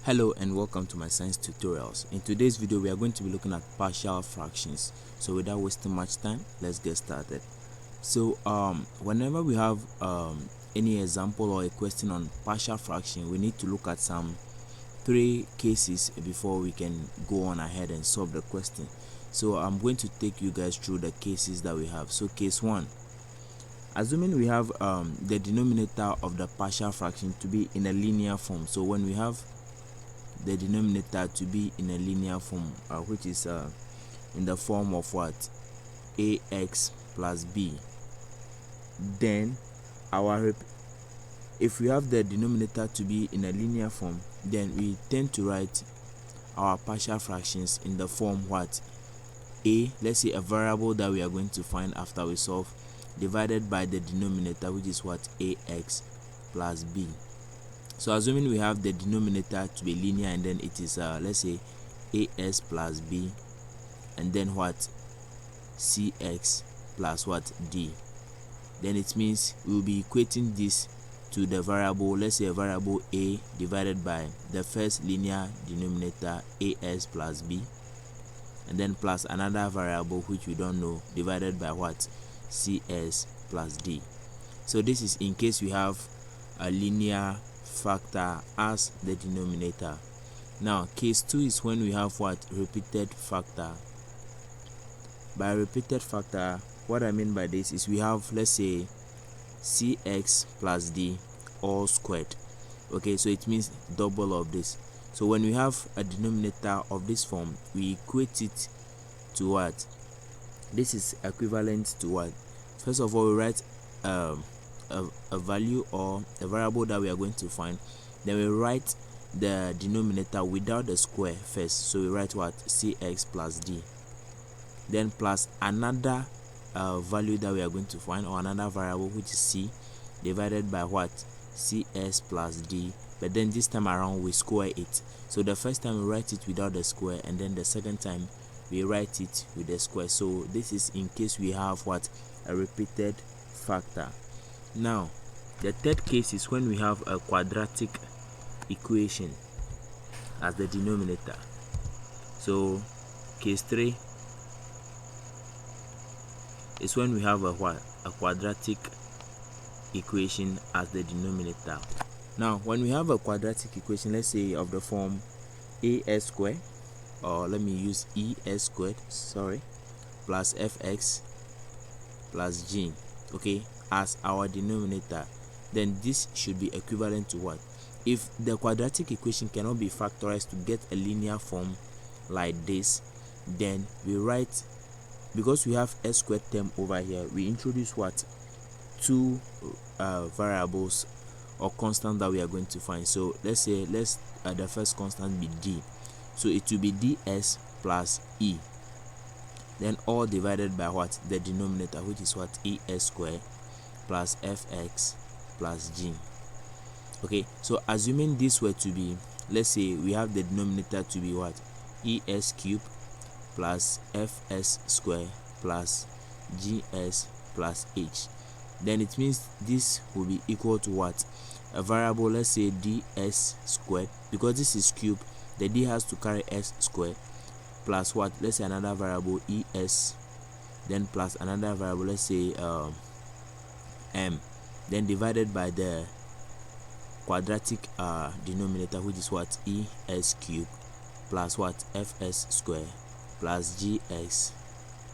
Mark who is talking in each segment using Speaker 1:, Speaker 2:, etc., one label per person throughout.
Speaker 1: Hello and welcome to my science tutorials. In today's video we are going to be looking at partial fractions. So without wasting much time, let's get started. So whenever we have any example or a question on partial fraction, we need to look at some three cases before we can go on ahead and solve the question. So I'm going to take you guys through the cases that we have. So case 1, assuming we have the denominator of the partial fraction to be in a linear form. So when we have the denominator to be in a linear form, which is in the form of what? Ax plus b, then if we have the denominator to be in a linear form, then we tend to write our partial fractions in the form what? A, let's say a variable that we are going to find after we solve, divided by the denominator, which is what? Ax plus b. So assuming we have the denominator to be linear, and then it is let's say as plus b, and then what? Cx plus what? D. Then it means we will be equating this to the variable, let's say a variable a divided by the first linear denominator as plus b, and then plus another variable which we don't know, divided by what? Cs plus d. So this is in case we have a linear factor as the denominator. Now case 2 is when we have what? Repeated factor. By repeated factor, what I mean by this is we have, let's say, cx plus d all squared. Okay, so it means double of this. So when we have a denominator of this form, we equate it to what? This is equivalent to what? First of all, we write a value or a variable that we are going to find, then we write the denominator without the square first. So we write what? Cx plus d, then plus another value that we are going to find, or another variable which is c, divided by what? Cs plus d, but then this time around we square it. So the first time we write it without the square, and then the second time we write it with the square. So this is in case we have what? A repeated factor. Now the third case is when we have a quadratic equation as the denominator. So case 3 is when we have a quadratic equation as the denominator. Now when we have a quadratic equation, let's say of the form as squared, or let me use es squared, plus fx plus g, okay, as our denominator, then this should be equivalent to what? If the quadratic equation cannot be factorized to get a linear form like this, then we write, because we have s squared term over here, we introduce what? Two variables or constant that we are going to find. So let's say the first constant be d, so it will be ds plus e, then all divided by what? The denominator, which is what? Es squared plus fx plus g. Okay, so assuming this were to be, let's say we have the denominator to be what? Es cubed plus fs squared plus gs plus h, then it means this will be equal to what? A variable, let's say ds squared, because this is cube, the d has to carry s squared, plus what? Let's say another variable es, then plus another variable, let's say m, then divided by the quadratic denominator, which is what? Es cubed plus what? Fs squared plus gs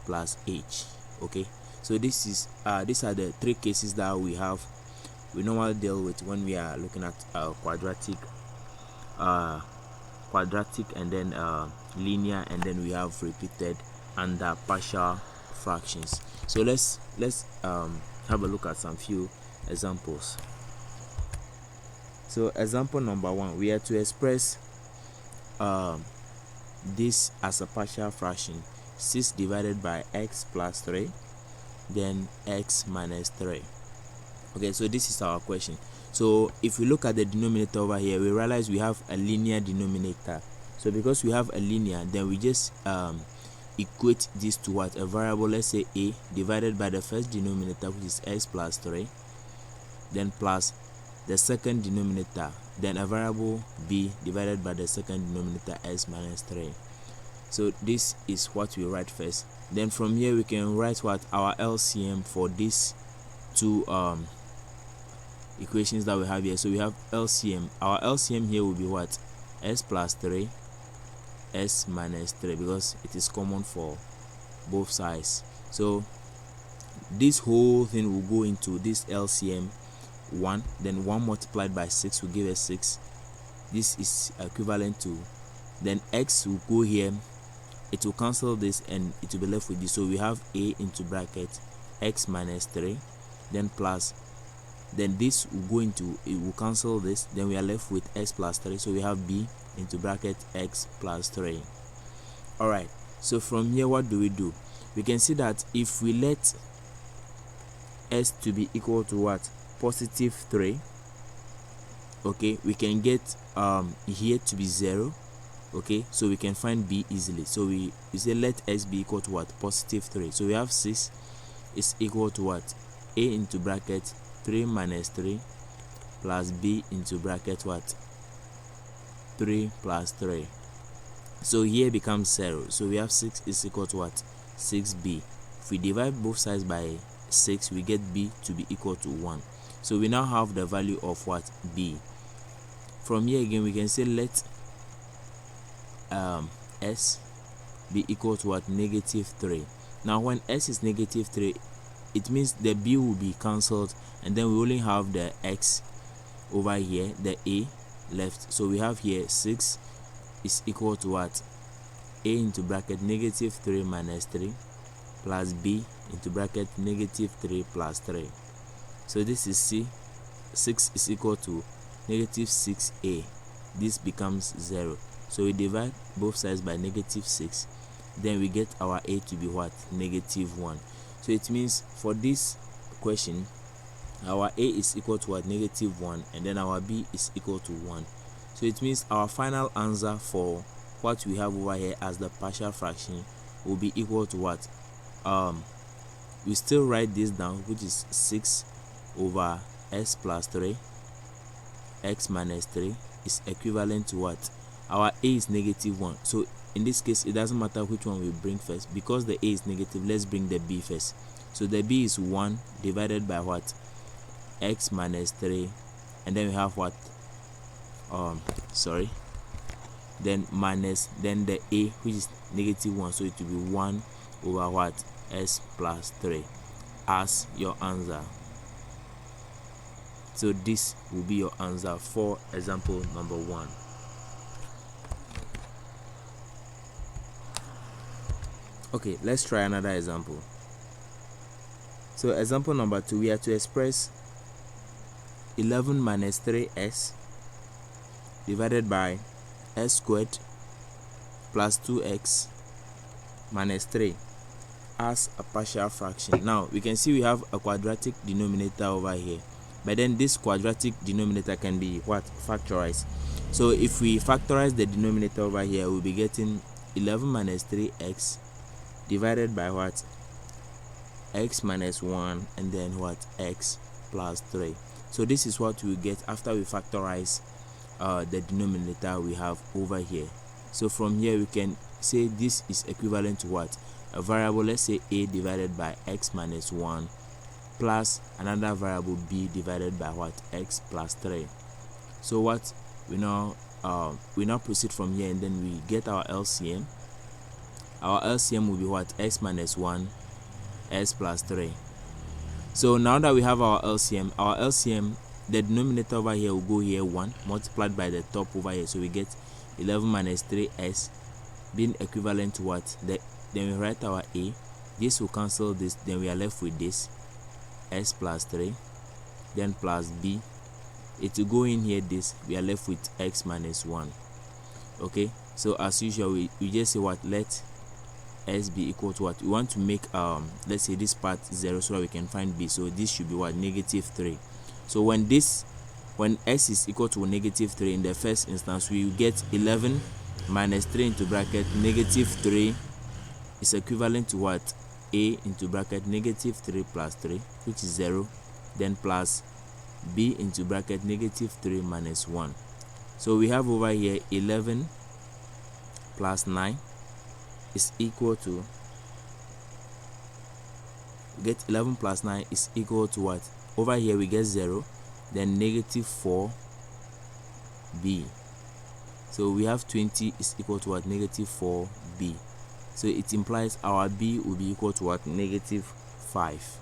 Speaker 1: plus h. Okay, so this is these are the three cases that we normally deal with when we are looking at quadratic and then linear, and then we have repeated and partial fractions. So let's have a look at some few examples. So example number 1, we are to express this as a partial fraction, 6 divided by x plus 3, then x minus 3. Okay, so this is our question. So if we look at the denominator over here, we realize we have a linear denominator. So because we have a linear, then we just equate this to what? A variable, let's say a, divided by the first denominator, which is x plus 3, then plus the second denominator, then a variable b divided by the second denominator s minus 3. So this is what we write first. Then from here we can write what our LCM for these two equations that we have here. So we have LCM. Our LCM here will be what? S plus 3, s minus 3, because it is common for both sides. So this whole thing will go into this LCM 1, then 1 multiplied by 6 will give us 6. This is equivalent to, then x will go here, it will cancel this and it will be left with this. So we have a into bracket x minus 3, then plus, then this will go into, it will cancel this, then we are left with x plus 3. So we have b into bracket x plus 3. Alright, so from here what do? We can see that if we let s to be equal to what? Positive 3, okay, we can get here to be 0, okay, so we can find b easily. So we say let s be equal to what? Positive 3. So we have 6 is equal to what? A into bracket 3 minus 3 plus b into bracket what? 3 plus 3. So here becomes 0. So we have 6 is equal to what? 6b. If we divide both sides by 6, we get b to be equal to 1. So we now have the value of what? B. From here again we can say let s be equal to what? Negative 3. Now when s is negative 3, it means the b will be cancelled, and then we only have the x over here, the a left. So we have here 6 is equal to what? A into bracket negative 3 minus 3 plus b into bracket negative 3 plus 3. So this is c. 6 is equal to negative 6a. This becomes 0. So we divide both sides by negative 6, then we get our a to be what? Negative 1. So it means for this question our a is equal to what? Negative 1, and then our b is equal to 1. So it means our final answer for what we have over here as the partial fraction will be equal to what? We still write this down, which is 6 over s plus 3 x minus 3 is equivalent to what? Our a is negative 1. So in this case it doesn't matter which one we bring first, because the a is negative. Let's bring the b first. So the b is 1 divided by what? X minus 3, and then we have what? Then minus, then the a, which is negative 1, so it will be 1 over what? S plus 3 as your answer. So this will be your answer for example number 1. Okay, let's try another example. So example number 2, we have to express 11 minus 3s divided by s squared plus 2x minus 3 as a partial fraction. Now we can see we have a quadratic denominator over here, but then this quadratic denominator can be what? Factorized. So if we factorize the denominator over here, we'll be getting 11 minus 3x divided by what? X minus 1, and then what? X plus 3. So this is what we get after we factorize the denominator we have over here. So from here we can say this is equivalent to what? A variable, let's say a divided by x minus 1 plus another variable b divided by what? X plus 3. So what we now proceed from here, and then we get our LCM. Our LCM will be what? X minus 1 s plus 3. So now that we have our LCM, the denominator over here will go here 1 multiplied by the top over here, so we get 11 minus 3s being equivalent to what? Then we write our a. This will cancel this, then we are left with this s plus 3, then plus b. It will go in here, this, we are left with x minus 1. Okay, so as usual we just say what? Let s be equal to what? We want to make let's say this part 0 so that we can find b. So this should be what? Negative 3. So when s is equal to negative 3 in the first instance, we will get 11 minus 3 into bracket negative 3 is equivalent to what? A into bracket negative 3 plus 3, which is 0, then plus b into bracket negative 3 minus 1. So we have over here 11 plus 9 is equal to, get 11 plus 9 is equal to what? Over here we get 0, then negative 4b. So we have 20 is equal to what? Negative 4b. So it implies our b will be equal to what? Negative 5.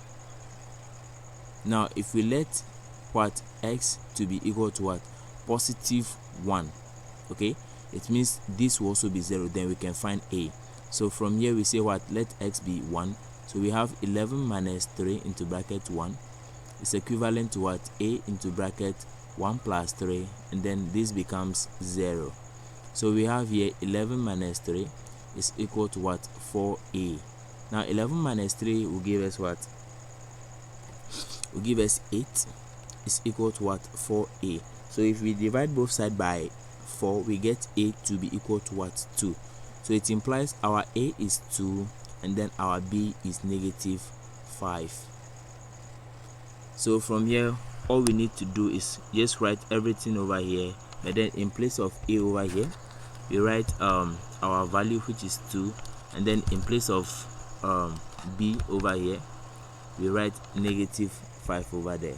Speaker 1: Now if we let what? X to be equal to what? Positive 1. Okay, it means this will also be 0, then we can find a. So from here we say what? Let x be 1. So we have 11 minus 3 into bracket 1 is equivalent to what? A into bracket 1 plus 3, and then this becomes 0. So we have here 11 minus 3 is equal to what? 4a. Now 11 minus 3 will give us what? Will give us 8 is equal to what? 4a. So if we divide both sides by 4, we get a to be equal to what? 2. So it implies our a is 2 and then our b is negative 5. So from here all we need to do is just write everything over here, but then in place of a over here we write our value, which is 2, and then in place of b over here we write negative 5 over there.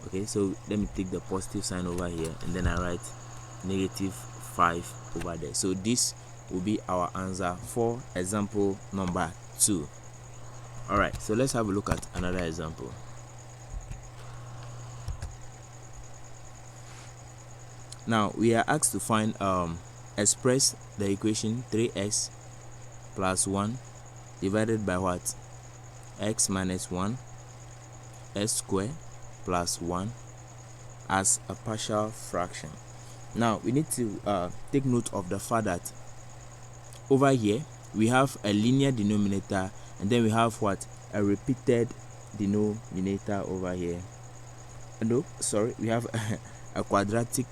Speaker 1: Okay, so let me take the positive sign over here and then I write negative 5 over there. So this will be our answer for example number 2. Alright, so let's have a look at another example. Now we are asked to find express the equation 3x plus 1 divided by what? X minus 1 s squared plus 1 as a partial fraction. Now we need to take note of the fact that over here we have a linear denominator and then we have what? A repeated denominator over here. No, sorry, we have a quadratic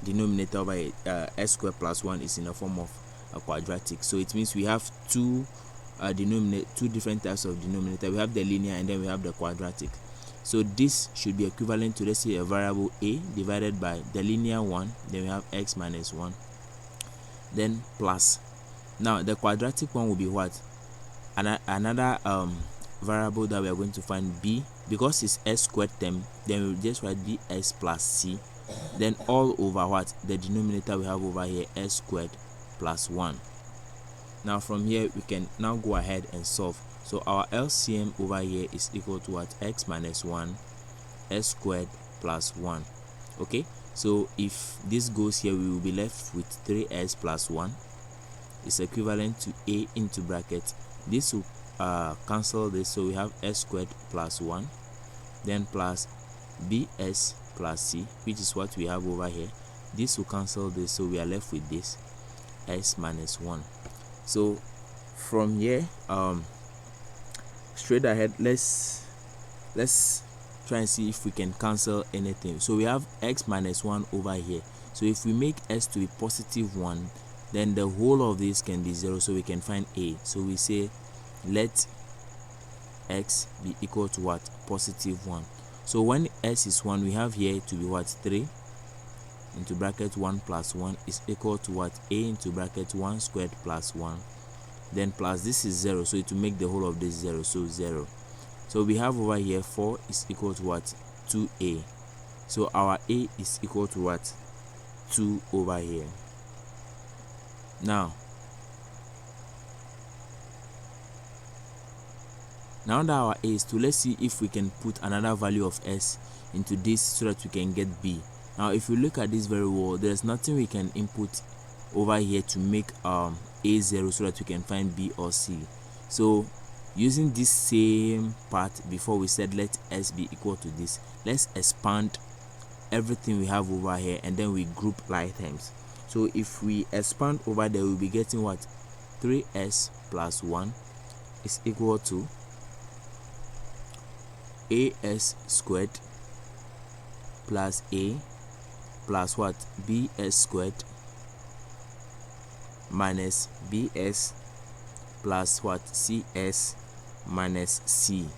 Speaker 1: denominator over here. S squared plus 1 is in the form of a quadratic, so it means we have two different types of denominator. We have the linear and then we have the quadratic. So this should be equivalent to, let's say, a variable a divided by the linear one, then we have x minus 1, then plus. Now the quadratic one will be what? Another variable that we are going to find, b, because it's s squared term, then we'll just write bs plus c, then all over what? The denominator we have over here, s squared plus 1. Now from here we can now go ahead and solve. So our LCM over here is equal to what? X minus 1 s squared plus 1. Okay, so if this goes here we will be left with 3s plus 1 is equivalent to a into bracket. This will cancel this, so we have s squared plus 1, then plus bs plus c, which is what we have over here. This will cancel this, so we are left with this s minus 1. So from here straight ahead, let's try and see if we can cancel anything. So we have x minus 1 over here, so if we make s to be positive 1, then the whole of this can be 0, so we can find a. So we say let x be equal to what? Positive 1. So when s is 1, we have here to be what? 3 into bracket 1 plus 1 is equal to what? A into bracket 1 squared plus 1, then plus this is 0, so it will make the whole of this 0, so 0. So we have over here 4 is equal to what? 2a. So our a is equal to what? 2 over here. Now that our a is 2, let's see if we can put another value of s into this so that we can get b. Now if you look at this very well, there's nothing we can input over here to make a 0 so that we can find b or c. So using this same part before we said let s be equal to this, let's expand everything we have over here and then we group like terms. So if we expand over there, we'll be getting what? 3s plus 1 is equal to as squared plus a plus what? Bs squared minus bs plus what? Cs minus c.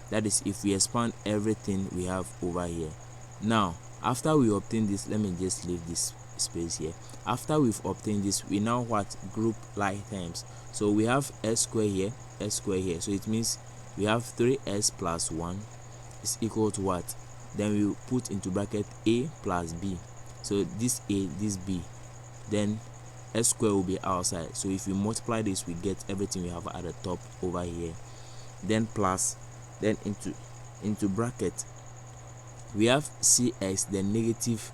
Speaker 1: That is if we expand everything we have over here. Now After we obtain this, let me just leave this space here. After we've obtained this, we now what? Group like terms. So we have s square here, s square here. So it means we have 3s plus 1 is equal to what? Then we put into bracket a plus b. So this a, this b, then s square will be outside. So if we multiply this, we get everything we have at the top over here. Then plus, then into bracket we have cx, then negative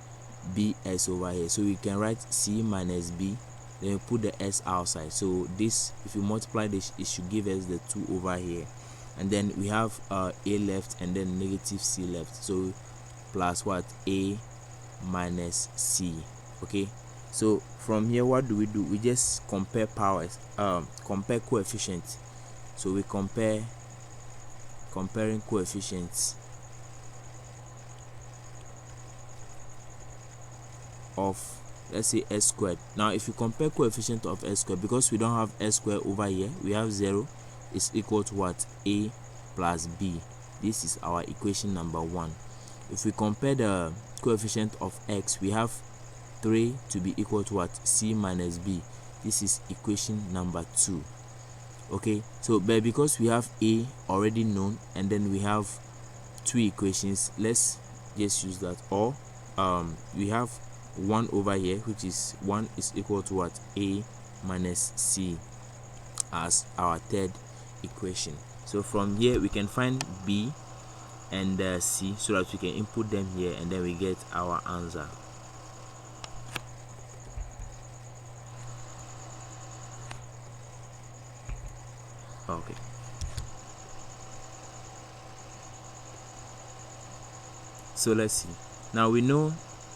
Speaker 1: bs over here. So we can write c minus b, then we put the s outside. So this, if you multiply this, it should give us the 2 over here. And then we have a left and then negative c left. So plus what? A minus c. Okay, so from here what do? We just compare powers, compare coefficients. So we comparing coefficients of, let's say, s squared. Now if you compare coefficient of s squared, because we don't have s squared over here, we have 0 is equal to what? A plus b. This is our equation number 1. If we compare the coefficient of x, we have 3 to be equal to what? C minus b. This is equation number 2. Okay, so but because we have a already known and then we have 2 equations, let's just use that. Or we have 1 over here, which is 1 is equal to what? A minus c as our third equation. So from here we can find b and c, so that we can input them here and then we get our answer. Okay, so let's see. Now we know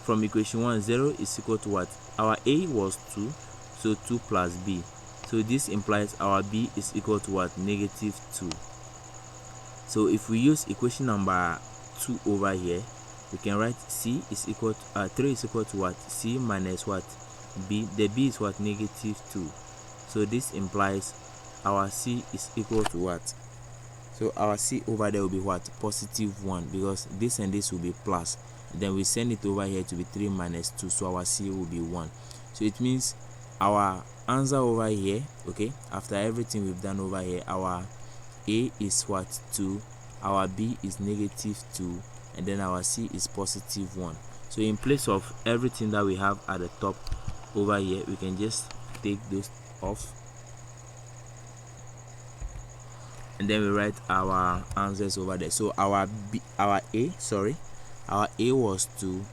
Speaker 1: from equation 1, 0 is equal to what? Our a was 2, so 2 plus b. So this implies our b is equal to what? Negative 2. So if we use equation number 2 over here, we can write c is equal to 3 is equal to what? C minus what? B. The b is what? Negative 2. So this implies our c is equal to what? So our c over there will be what? Positive 1, because this and this will be plus. Then we send it over here to be 3 minus 2, so our c will be 1. So it means our answer over here, okay, after everything we've done over here, our a is what? 2, our b is negative 2, and then our c is positive 1. So in place of everything that we have at the top over here, we can just take those off, and then we write our answers over there. So our a was 2,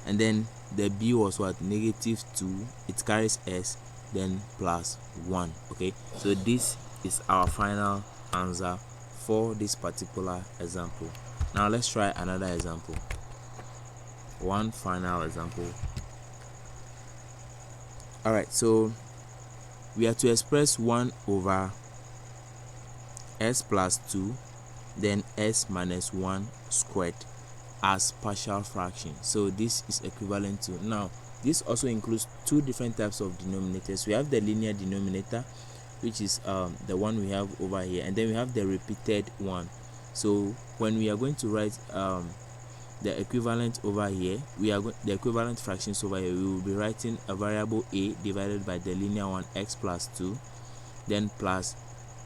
Speaker 1: and then the b was what? Negative 2. It carries s, then plus 1. Okay, so this is our final answer for this particular example. Now let's try another example, one final example. All right, so we are to express 1 over s plus 2 then s minus 1 squared as partial fraction. So this is equivalent to, now this also includes 2 different types of denominators. We have the linear denominator, which is the one we have over here, and then we have the repeated one. So when we are going to write the equivalent over here, the equivalent fractions over here, we will be writing a variable a divided by the linear one x plus 2, then plus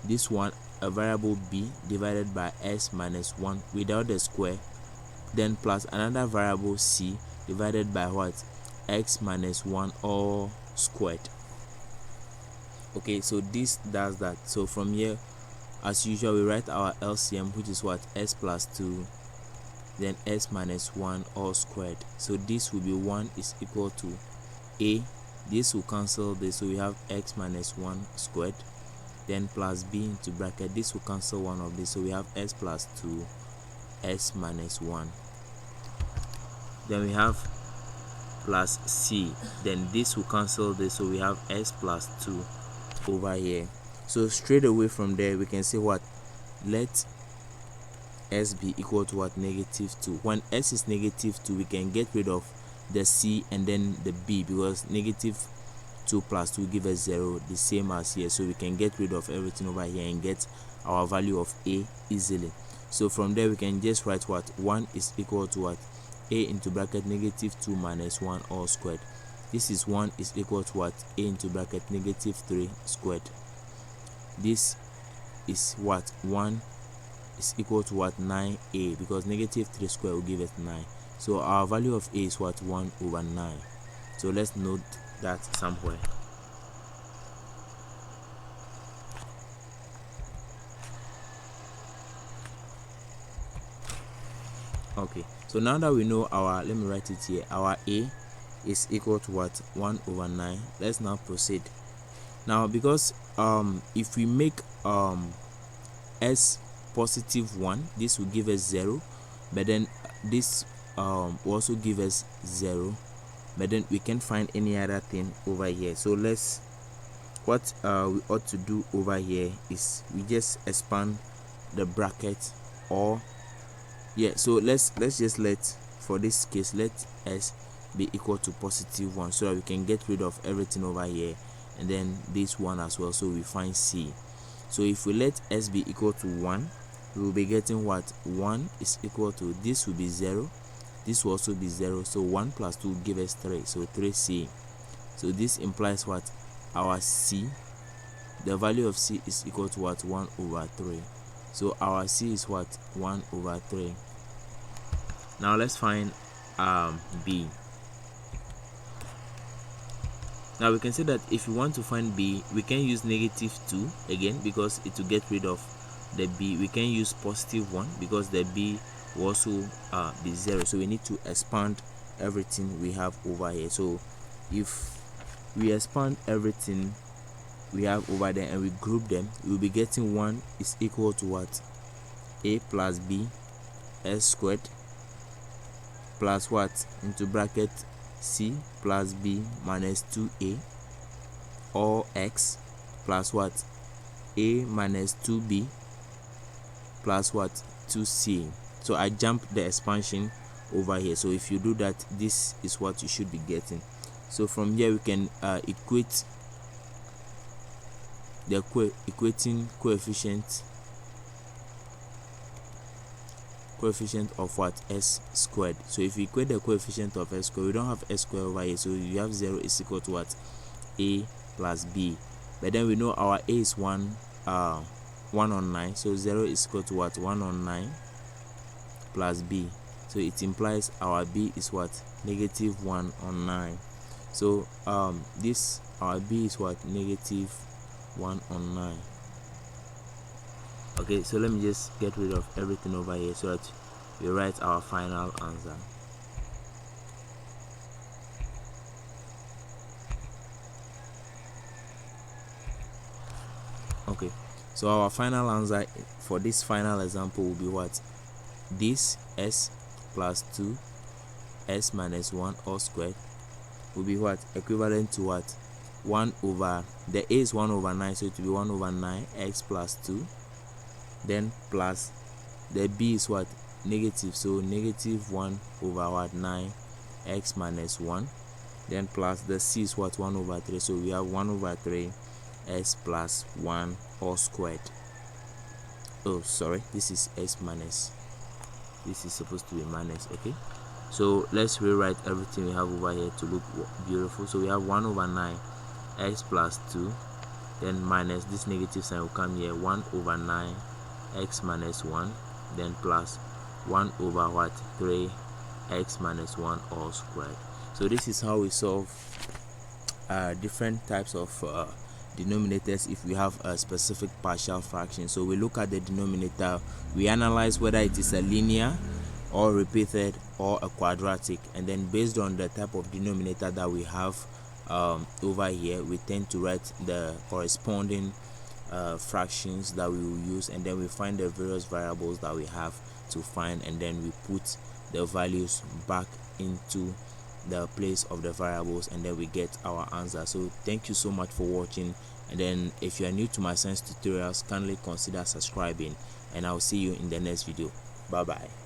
Speaker 1: this one, a variable b divided by s minus 1 without the square, then plus another variable c divided by what? X minus 1 all squared. Okay, so this does that. So from here, as usual, we write our LCM, which is what? S plus 2 then s minus 1 all squared. So this will be 1 is equal to a, this will cancel this, so we have x minus 1 squared, then plus b into bracket, this will cancel one of this, so we have s plus 2 s minus 1, then we have plus c, then this will cancel this, so we have s plus 2 over here. So straight away from there we can say what? Let s be equal to what? Negative 2. When s is negative 2, we can get rid of the c and then the b, because negative 2 plus 2 give us 0, the same as here. So we can get rid of everything over here and get our value of a easily. So from there we can just write what? 1 is equal to what? a into bracket negative 2 minus 1 all squared. This is 1 is equal to what? A into bracket negative 3 squared. This is what? 1 is equal to what? 9a, because negative 3 squared will give us 9. So our value of a is what? 1 over 9. So let's note that somewhere. Okay, so now that we know our, let me write it here, our a is equal to what? 1 over 9. Let's now proceed. Now, because if we make s positive 1, this will give us 0, but then this will also give us 0, but then we can't find any other thing over here. So let's, what we ought to do over here is we just expand the bracket, or yeah, so let's just let, for this case, let s be equal to positive 1, so that we can get rid of everything over here, and then this one as well. So we find c. So if we let s be equal to 1, we will be getting what? 1 is equal to, this will be 0, this will also be 0, so 1 plus 2 will give us 3, so 3c. So this implies what? Our c, the value of c is equal to what? 1 over 3. So our c is what? 1 over 3. Now let's find b. Now we can say that if we want to find b, we can use negative 2 again, because it will get rid of the b. We can use positive 1 because the b will also be 0. So we need to expand everything we have over here. So if we expand everything we have over there and we group them, we will be getting 1 is equal to what? A plus b s squared plus what? Into bracket c plus b minus 2a, or x plus what? A minus 2b plus what? 2c. So I jumped the expansion over here. So if you do that, this is what you should be getting. So from here we can equate the equating coefficient of what? S squared. So if we equate the coefficient of s squared, we don't have s squared over here, so you have 0 is equal to what? A plus b. But then we know our a is 1 on 9, so 0 is equal to what? 1 on 9 plus b. So it implies our b is what? Negative 1 on 9. So this, our b is what? Negative 1 on 9. Okay, so let me just get rid of everything over here so that we write our final answer. Okay, so our final answer for this final example will be what? This s plus 2 s minus 1 all squared will be what? Equivalent to what? 1 over, the a is 1 over 9, so it will be 1 over 9 x plus 2, then plus the b is what? Negative, so negative 1 over what? 9 x minus 1, then plus the c is what? 1 over 3, so we have 1 over 3 s plus 1 all squared. Oh sorry, this is s minus, this is supposed to be minus. Okay, so let's rewrite everything we have over here to look beautiful. So we have 1 over 9 x plus 2, then minus this negative sign will come here, 1 over 9 x minus 1, then plus 1 over what? 3 x minus 1 all squared. So this is how we solve different types of denominators if we have a specific partial fraction. So we look at the denominator, we analyze whether it is a linear or repeated or a quadratic, and then based on the type of denominator that we have over here, we tend to write the corresponding fractions that we will use, and then we find the various variables that we have to find, and then we put the values back into the place of the variables, and then we get our answer. So thank you so much for watching, and then if you are new to my science tutorials, kindly consider subscribing, and I'll see you in the next video. Bye bye.